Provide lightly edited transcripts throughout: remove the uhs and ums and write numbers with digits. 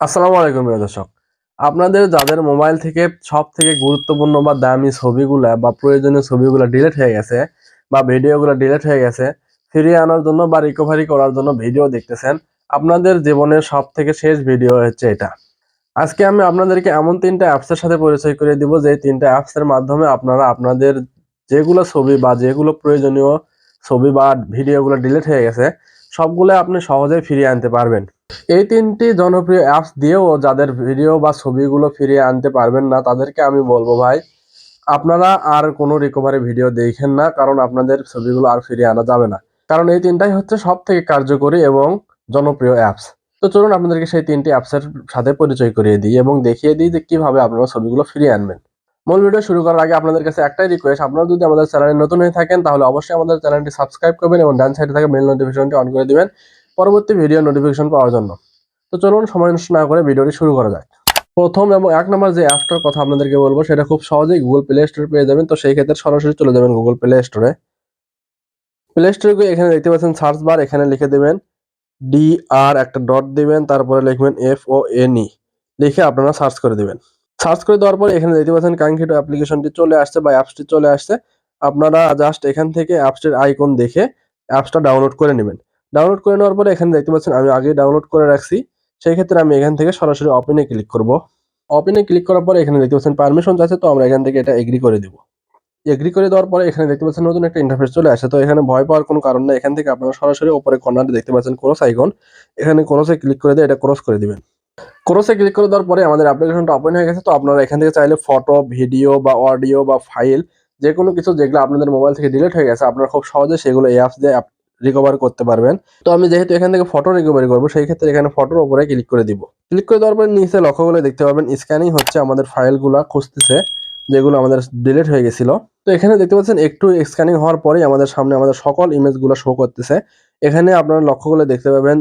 আসসালামু আলাইকুম প্রিয় দর্শক। আপনাদের যাদের মোবাইল থেকে সবথেকে গুরুত্বপূর্ণ বা দামি ছবিগুলা বা প্রয়োজনীয় ছবিগুলা ডিলিট হয়ে গেছে বা ভিডিওগুলো ডিলিট হয়ে গেছে, ফিরিয়ে আনার জন্য বা রিকভারি করার জন্য ভিডিও দেখতেছেন, আপনাদের জীবনের সবথেকে শেষ ভিডিও হচ্ছে এটা। আজকে আমি আপনাদেরকে এমন ৩টা অ্যাপসের সাথে পরিচয় করে দিব, যে ৩টা অ্যাপসের মাধ্যমে আপনারা আপনাদের যেগুলো ছবি বা যেগুলো প্রয়োজনীয় ছবি বা ভিডিওগুলো ডিলিট হয়ে গেছে, সবগুলো আপনি সহজেই ফিরিয়ে আনতে পারবেন। এই ৩টি জনপ্রিয় অ্যাপস দিয়েও যাদের ভিডিও বা ছবিগুলো ফিরিয়ে আনতে পারবেন না, তাদেরকে আমি বলবো ভাই, আপনারা আর কোনো রিকভারি ভিডিও দেখেন না, কারণ আপনাদের ছবিগুলো আর ফিরিয়ে আনা যাবে না। কারণ এই ৩টাই হচ্ছে সবথেকে কার্যকরী এবং জনপ্রিয় অ্যাপস। তো চলুন আপনাদেরকে সেই ৩টি অ্যাপসের সাথে পরিচয় করিয়ে দিই এবং দেখিয়ে দিই যে কিভাবে আপনারা ছবিগুলো ফিরিয়ে আনবেন। মূল ভিডিও শুরু করার আগে আপনাদের কাছে একটাই রিকোয়েস্ট, আপনারা যদি আমাদের চ্যানেলে নতুন হয়ে থাকেন তাহলে অবশ্যই আমাদের চ্যানেলটি সাবস্ক্রাইব করবেন এবং ডান সাইডে থাকা বেল নোটিফিকেশনটি অন করে দিবেন পরবর্তী ভিডিও নোটিফিকেশন পাওয়ার জন্য। তো চলুন সময় নষ্ট না করে ভিডিওটি শুরু করা যাক। প্রথম এবং ১ নম্বর যে অ্যাপটার কথা আপনাদেরকে বলবো, সেটা খুব সহজেই গুগল প্লে স্টোরে পেয়ে যাবেন। তো সেই ক্ষেত্রে সরাসরি চলে যাবেন গুগল প্লে স্টোরে। প্লে স্টোরে গিয়ে এখানে দেখতে পাচ্ছেন সার্চ বার, এখানে লিখে দেবেন DR, একটা ডট দিবেন, তারপরে লিখবেন FONE, লিখে আপনারা সার্চ করে দিবেন। সার্চ করে দেওয়ার পরে এখানে দেখতে পাচ্ছেন কাঙ্ক্ষিত অ্যাপ্লিকেশনটি চলে আসছে বা অ্যাপসটি চলে আসছে। আপনারা জাস্ট এখান থেকে অ্যাপসটির আইকন দেখে অ্যাপসটা ডাউনলোড করে নেবেন। ডাউনলোড করে নেওয়ার পরে এখানে দেখতে পাচ্ছেন আমি আগেই ডাউনলোড করে রাখছি। সেই ক্ষেত্রে আমি এখান থেকে সরাসরি ওপেনে ক্লিক করব। ওপেনে ক্লিক করার পরে এখানে দেখতে পাচ্ছেন পারমিশন চাচ্ছে, তো আমরা এখান থেকে এটা এগ্রি করে দিব। এগ্রি করে দেওয়ার পরে এখানে দেখতে পাচ্ছেন নতুন একটা ইন্টারফেস চলে আসে। তো এখানে ভয় পাওয়ার কোনো কারণ নেই। এখান থেকে আপনারা সরাসরি উপরে কর্নারে দেখতে পাচ্ছেন ক্রস আইকন। এখানে ক্রসে ক্লিক করে দিয়ে এটা ক্রস করে দিবেন। ক্রসে ক্লিক করে দেওয়ার পরে আমাদের অ্যাপ্লিকেশনটা ওপেন হয়ে গেছে। তো আপনারা এখান থেকে চাইলে ফটো, ভিডিও বা অডিও বা ফাইল, যেকোনো কিছু যেগুলো আপনাদের মোবাইল থেকে ডিলিট হয়ে গেছে, আপনারা খুব সহজে সেগুলো এই অ্যাপস দিয়ে রিকভার করতে পারবেন। তো আমি যেহেতু এখান থেকে ফটো রিকভারি করবো, সেই ক্ষেত্রে এখানে ফটোর উপরে ক্লিক করে দিব। ক্লিক করে দেওয়ার পরে নিচে লক্ষ্য করে দেখতে পাবেন স্ক্যানিং হচ্ছে, আমাদের ফাইলগুলো খুঁজতেছে যেগুলো আমাদের ডিলিট হয়ে গেছিল। তো এখানে দেখতে পাচ্ছেন একটু স্ক্যানিং হওয়ার পরেই আমাদের সামনে আমাদের সকল ইমেজগুলো শো করতেছে। এখানে আপনারা লক্ষ্য করলে দেখতে পাবেন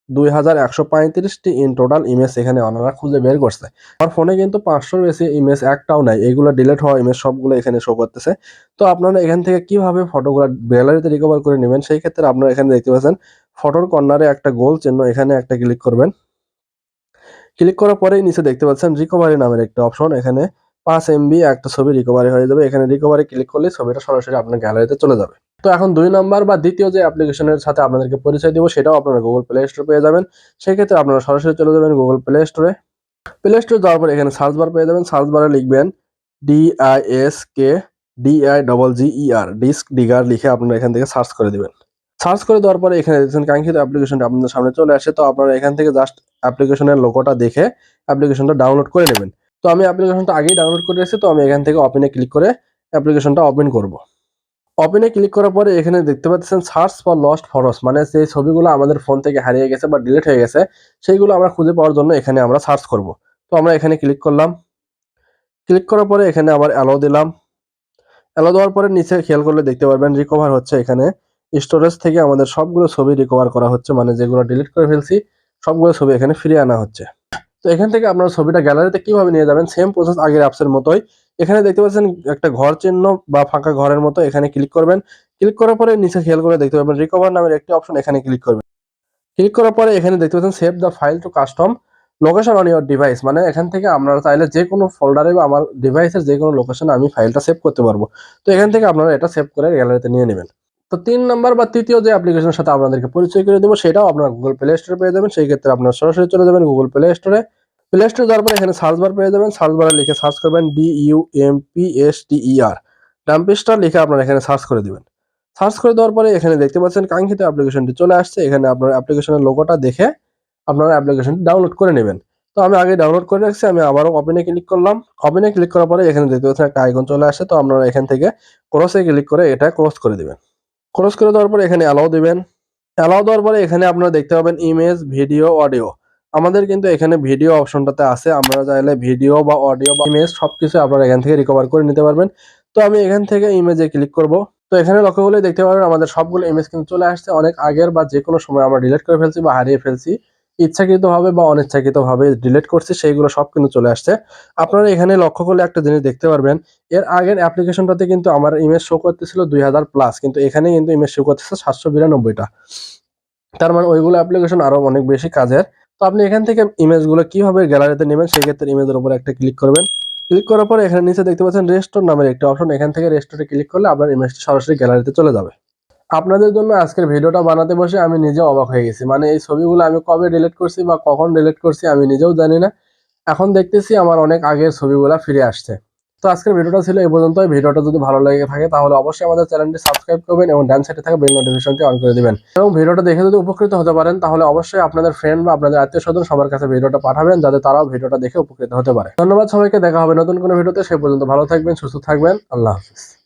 2135টি ইন টোটাল ইমেজ এখানে ওনারা খুঁজে বের করছে। আমার ফোনে কিন্তু 500-র বেশি ইমেজ একটাও নাই। এগুলো ডিলিট হওয়া ইমেজ সবগুলো এখানে শো করতেছে। তো আপনারা এখান থেকে কিভাবে ফটোগুলো গ্যালারিতে রিকভার করে নেবেন, সেই ক্ষেত্রে আপনারা এখানে দেখতে পাচ্ছেন ফটোর কর্নারে একটা গোল চিহ্ন, এখানে একটা ক্লিক করবেন। ক্লিক করার পরেই নিচে দেখতে পাচ্ছেন রিকভারি নামের একটা অপশন, এখানে 5 MB একটা ছবি রিকভারি হয়ে যাবে। এখানে রিকভারি ক্লিক করলে ছবিটা সরাসরি আপনার গ্যালারিতে চলে যাবে। তো এখন ২ নাম্বার বা দ্বিতীয় যে অ্যাপ্লিকেশনের সাথে আপনাদেরকে পরিচয় দিব, সেটাও আপনারা গুগল প্লে স্টোরে পেয়ে যাবেন। সেক্ষেত্রে আপনারা সরাসরি চলে যাবেন গুগল প্লে স্টোরে। প্লে স্টোরে যাওয়ার পর এখানে সার্চ বার পেয়ে যাবেন। সার্চ বারে লিখবেন DISK ডিস্ক ডিগার লিখে আপনারা এখান থেকে সার্চ করে দিবেন। সার্চ করে দেওয়ার পরে এখানে দেখছেন কাঙ্ক্ষিত অ্যাপ্লিকেশনটা আপনাদের সামনে চলে আসে। তো আপনারা এখান থেকে জাস্ট অ্যাপ্লিকেশনের লোগোটা দেখে অ্যাপ্লিকেশনটা ডাউনলোড করে নেবেন। তো আমি অ্যাপ্লিকেশনটা আগেই ডাউনলোড করে রেখেছি। তো আমি এখান থেকে ওপেনে ক্লিক করে অ্যাপ্লিকেশনটা ওপেন করব। ওপেনে ক্লিক করার পরে এখানে দেখতে পাচ্ছেন সার্চ ফর লস্ট ফটোস, মানে সেই ছবিগুলো আমাদের ফোন থেকে হারিয়ে গেছে বা ডিলিট হয়ে গেছে, সেইগুলো আমরা খুঁজে পাওয়ার জন্য এখানে আমরা সার্চ করব। তো আমরা এখানে ক্লিক করলাম। ক্লিক করার পরে এখানে আবার অ্যালাউ দিলাম। অ্যালাউ দেওয়ার পরে নিচে খেয়াল করলে দেখতে পারবেন রিকভার হচ্ছে, এখানে স্টোরেজ থেকে আমাদের সবগুলো ছবি রিকভার করা হচ্ছে, মানে যেগুলো ডিলিট করে ফেলছি সবগুলো ছবি এখানে ফিরিয়ে আনা হচ্ছে। তো এখান থেকে আপনার ছবিটা গ্যালারিতে কিভাবে নিয়ে যাবেন, সেম প্রসেস আগের অ্যাপসের মতোই। এখানে দেখতে পাচ্ছেন একটা ঘর চিহ্ন বা ফাঁকা ঘরের মতো, এখানে ক্লিক করবেন। ক্লিক করার পরে নিচে খেয়াল করে দেখতে পাবেন রিকভার নামের একটি অপশন, এখানে ক্লিক করবেন। ক্লিক করার পরে এখানে দেখতে পাচ্ছেন save the file to custom location on your device, মানে এখান থেকে আপনারা চাইলে যে কোনো ফোল্ডারে বা আমার ডিভাইসের যে কোনো লোকেশনে আমি ফাইলটা সেভ করতে পারবো। তো এখান থেকে আপনারা এটা সেভ করে গ্যালারিতে নিয়ে নেবেন। তো ৩ নাম্বার বা তৃতীয় যে অ্যাপ্লিকেশনের সাথে আপনাদেরকে পরিচয় করে দেবো, সেটাও আপনারা গুগল প্লে স্টোরে পেয়ে যাবেন। সেই ক্ষেত্রে আপনারা সরাসরি চলে যাবেন গুগল প্লে স্টোরে। প্লে স্টোরে যাওয়ার পরে এখানে সার্চ বার পেয়ে যাবেন। সার্চ বারে লিখে সার্চ করবেন DUMPSTER, ডাম্পিস্টার লিখে আপনারা এখানে সার্চ করে দিবেন। সার্চ করে দেওয়ার পরে এখানে দেখতে পাচ্ছেন কাঙ্ক্ষিত অ্যাপ্লিকেশনটি চলে আসছে। এখানে আপনার অ্যাপ্লিকেশনের লোগোটা দেখে আপনারা অ্যাপ্লিকেশনটি ডাউনলোড করে নেবেন। তো আমি আগে ডাউনলোড করে রাখছি, আমি আবারও ওপেনে ক্লিক করলাম। ওপেনে ক্লিক করার পরে এখানে দেখতে পাচ্ছেন একটা আইকন চলে আসে। তো আপনারা এখান থেকে ক্রসে ক্লিক করে এটা ক্রস করে দিবেন। ক্রস করে দেওয়ার পরে এখানে অ্যালাউ দিবেন। অ্যালাউ দেওয়ার পরে এখানে আপনারা দেখতে পাবেন ইমেজ, ভিডিও, অডিও। আমাদের কিন্তু এখানে ভিডিও অপশনটাতে আছে। আপনারা চাইলে ভিডিও বা অডিও বা ইমেজ সবকিছু আপনারা এখান থেকে রিকভার করে নিতে পারবেন। তো আমি এখান থেকে ইমেজে ক্লিক করব। তো এখানে লক্ষ্য করলে দেখতে পারবেন আমাদের সবগুলো ইমেজ কিন্তু চলে আসছে। অনেক আগের বা যেকোনো সময় আমরা ডিলিট করে ফেলছি বা হারিয়ে ফেলছি। ইচ্ছাকৃতভাবে বা অনিচ্ছাকৃতভাবে ডিলিট করছি, সেইগুলো সব কিন্তু চলে আসছে। আপনারা এখানে লক্ষ্য করলে একটা জিনিস দেখতে পারবেন, এর আগের অ্যাপ্লিকেশনটাতে কিন্তু আমার ইমেজ শো করতেছিল 2000+, কিন্তু এখানে কিন্তু ইমেজ শো করতেছে 792টা। তার মানে ওইগুলো অ্যাপ্লিকেশন আরো অনেক বেশি কাজের। তো আপনি এখান থেকে ইমেজগুলো কিভাবে গ্যালারিতে নেবেন, সেই ক্ষেত্রে ইমেজের উপর একটা ক্লিক করবেন। ক্লিক করার পরে এখানে নিচে দেখতে পাচ্ছেন রেস্টোর নামের একটা অপশন, এখান থেকে রেস্টোরে ক্লিক করলে আপনার ইমেজটি সরাসরি গ্যালারিতে চলে যাবে। আপনাদের জন্য আজকের ভিডিওটা বানাতে বসে আমি নিজেও অবাক হয়ে গেছি। মানে এই ছবিগুলো আমি কবে ডিলিট করছি বা কখন ডিলিট করছি আমি নিজেও জানি না। এখন দেখতেছি আমার অনেক আগের ছবিগুলো ফিরে আসছে। তো আজকের ভিডিওটা ছিল এই পর্যন্তই। ভিডিওটা যদি ভালো লেগে থাকে তাহলে অবশ্যই আমাদের চ্যানেলটি সাবস্ক্রাইব করবেন এবং ডান সাইডে থাকা বেল নোটিফিকেশনটি অন করে দিবেন। এবং ভিডিওটা দেখে যদি উপকৃত হতে পারেন তাহলে অবশ্যই আপনাদের ফ্রেন্ড বা আপনাদের আত্মীয়স্বজন সবার কাছে ভিডিওটা পাঠাবেন, যাতে তারাও ভিডিওটা দেখে উপকৃত হতে পারে। ধন্যবাদ সবাইকে, দেখা হবে নতুন কোনো ভিডিওতে। সে পর্যন্ত ভালো থাকবেন, সুস্থ থাকবেন। আল্লাহ হাফেজ।